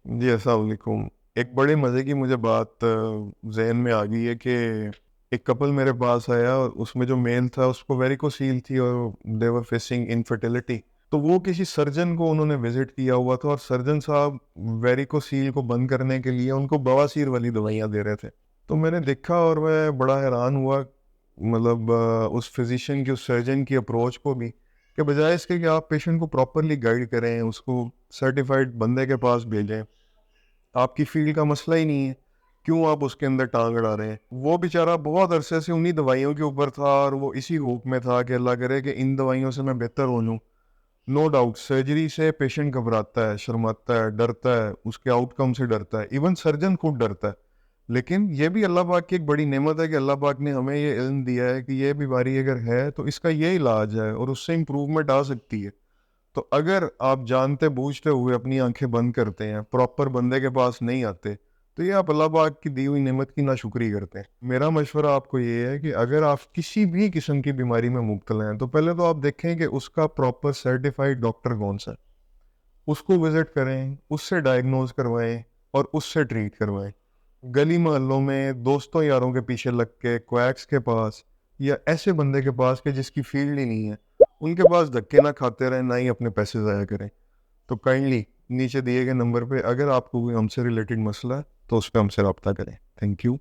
जी, अस्सलाम वालेकुम। एक बड़े मज़े की मुझे बात ज़हन में आ गई है कि एक कपल मेरे पास आया और उसमें जो मेल था उसको वेरिकोसील थी और दे वर फेसिंग इनफर्टिलिटी। तो वो किसी सर्जन को उन्होंने विज़िट किया हुआ था और सर्जन साहब वेरिकोसील को बंद करने के लिए उनको बवासीर वाली दवाइयाँ दे रहे थे। तो मैंने देखा और मैं बड़ा हैरान हुआ, मतलब उस फिज़िशियन की, उस सर्जन की अप्रोच को भी, कि बजाय इसके कि आप पेशेंट को प्रॉपरली गाइड करें, उसको सर्टिफाइड बंदे के पास भेजें, आपकी फील्ड का मसला ही नहीं है, क्यों आप उसके अंदर टांग अड़ा रहे हैं। वो बेचारा बहुत अरसे से उन्हीं दवाइयों के ऊपर था और वो इसी होप में था कि अल्लाह करे कि इन दवाइयों से मैं बेहतर हो लूँ। नो डाउट सर्जरी से पेशेंट घबराता है, शर्माता है, डरता है, उसके आउटकम से डरता है, इवन सर्जन खुद डरता है। लेकिन ये भी अल्लाह पाक की एक बड़ी नेमत है कि अल्लाह पाक ने हमें ये इल्म दिया है कि ये बीमारी अगर है तो इसका ये इलाज है और उससे इम्प्रूवमेंट आ सकती है। तो अगर आप जानते बूझते हुए अपनी आंखें बंद करते हैं, प्रॉपर बंदे के पास नहीं आते, तो ये आप अल्लाह पाक की दी हुई नेमत की नाशुक्री करते हैं। मेरा मशवरा आपको ये है कि अगर आप किसी भी किस्म की बीमारी में मुब्तला हैं, तो पहले तो आप देखें कि उसका प्रॉपर सर्टिफाइड डॉक्टर कौन सा है। उसको विजिट करें, उससे डायग्नोज करवाएं और उससे ट्रीट करवाएं। गली मोहल्लों में दोस्तों यारों के पीछे लग के क्वैक्स के पास या ऐसे बंदे के पास के जिसकी फील्ड ही नहीं है, उनके पास धक्के ना खाते रहें, ना ही अपने पैसे ज़ाया करें। तो काइंडली नीचे दिए गए नंबर पे अगर आपको कोई हमसे रिलेटेड मसला है तो उस पर हमसे रब्ता करें। Thank you.